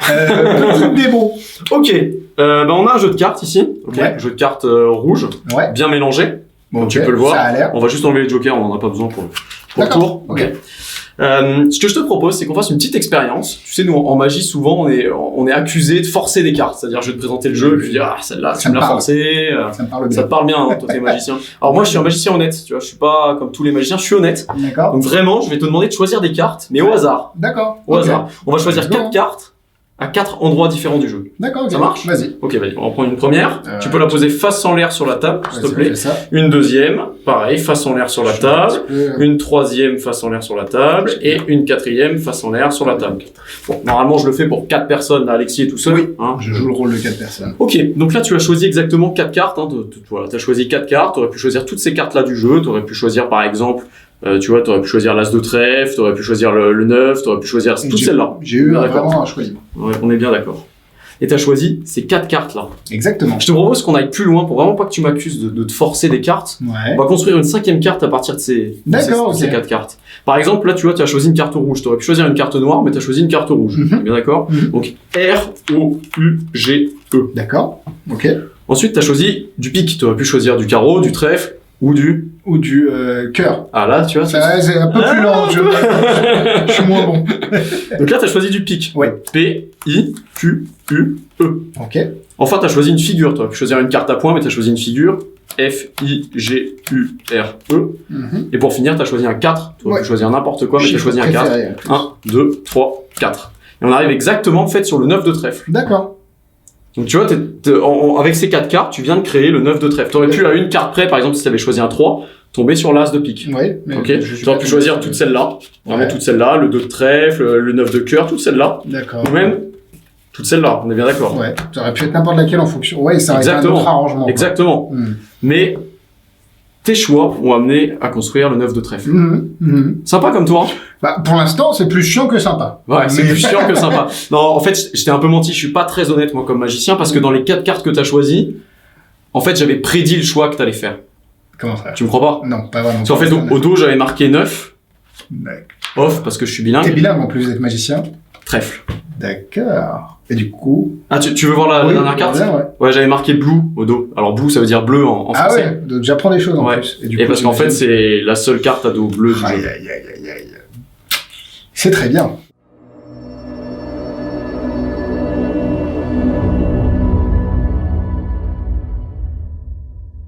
Petite démo. Ok, on a un jeu de cartes ici. Okay. Ouais. Jeu de cartes rouge, bien mélangé. Bon, comme tu peux le voir. Ça a l'air. On va juste enlever les jokers, on n'en a pas besoin pour le tour. Ok. Ce que je te propose, c'est qu'on fasse une petite expérience. Tu sais, nous, en magie, souvent, on est accusé de forcer des cartes. C'est-à-dire, je vais te présenter le jeu, et puis dire, ah, celle-là, tu me l'as forcé. Ça me parle bien. Ça te parle bien, hein, toi, t'es magicien. Alors, moi, je suis un magicien honnête. Tu vois, je suis pas comme tous les magiciens, je suis honnête. D'accord. Donc, vraiment, je vais te demander de choisir des cartes, mais au hasard. D'accord. Au hasard. On va choisir 4 cartes à 4 endroits différents du jeu. D'accord, ok. Ça marche? Vas-y. Ok, vas-y, on va prendre une première. Tu peux la poser face en l'air sur la table, s'il te plaît. Une deuxième, pareil, face en l'air sur la table. Une troisième face en l'air sur la table. Et une quatrième face en l'air sur la table. Bon, normalement, je le fais pour 4 personnes. Là, Alexis est tout seul. Oui, hein. je joue le rôle de 4 personnes. Ok, donc là, tu as choisi exactement 4 cartes. Hein, voilà, tu as choisi 4 cartes. Tu aurais pu choisir toutes ces cartes-là du jeu. Tu aurais pu choisir, par exemple, tu vois, t'aurais pu choisir l'as de trèfle, t'aurais pu choisir le 9, t'aurais pu choisir toutes celles-là. J'ai eu vraiment un choix libre. Ouais, on est bien d'accord. Et t'as choisi ces 4 cartes-là. Exactement. Je te propose qu'on aille plus loin pour vraiment pas que tu m'accuses de te forcer des cartes. Ouais. On va construire une 5e carte à partir de ces 4 cartes. Par exemple, là, tu vois, tu as choisi une carte rouge. T'aurais pu choisir une carte noire, mais t'as choisi une carte rouge. T'es bien d'accord? Donc, R-O-U-G-E. D'accord. Ok. Ensuite, t'as choisi du pique. T'aurais pu choisir du carreau, du trèfle ou du cœur. Ah là, tu vois. C'est un peu plus lent. Je suis moins bon. Donc là, t'as choisi du pique. Ouais. P-I-Q-U-E. Ok. Enfin, t'as choisi une figure. T'aurais pu choisir une carte à points, mais t'as choisi une figure. F-I-G-U-R-E. Et pour finir, t'as choisi un 4. T'aurais pu choisir n'importe quoi, mais t'as choisi un 4. 1, 2, 3, 4. Et on arrive exactement, en fait, sur le 9 de trèfle. D'accord. Donc tu vois, avec ces 4 cartes, tu viens de créer le 9 de trèfle. T'aurais pu, à une carte près, par exemple, si t'avais choisi un 3, tomber sur l'as de pique. Oui. Ok. Tu aurais pu choisir toutes celles-là. Vraiment toutes celles-là, le 2 de trèfle, le 9 de cœur, toutes celles-là. D'accord. Ou même toutes celles-là, on est bien d'accord. Ouais. Tu aurais pu être n'importe laquelle en fonction. Ouais, ça aurait été un autre arrangement. Exactement. Mais tes choix ont amené à construire le 9 de trèfle. Sympa comme toi. Bah, pour l'instant, c'est plus chiant que sympa. Ouais, c'est plus chiant que sympa. Non, en fait, je t'ai un peu menti. Je suis pas très honnête, moi, comme magicien, parce que dans les 4 cartes que t'as choisies, en fait, j'avais prédit le choix que t'allais faire. Comment ça? Tu me crois pas? Non, pas vraiment. Parce qu'en fait, au dos, j'avais marqué 9. D'accord. Off, parce que je suis bilingue. T'es bilingue, en plus, vous êtes magicien. Trèfle. D'accord. Et du coup... Ah, tu veux voir la dernière carte? Ouais, j'avais marqué blue au dos. Alors, blue, ça veut dire bleu en français. Ah ouais, donc j'apprends des choses en plus. Et parce qu'en fait, c'est la seule carte à dos bleu du jeu. C'est très bien.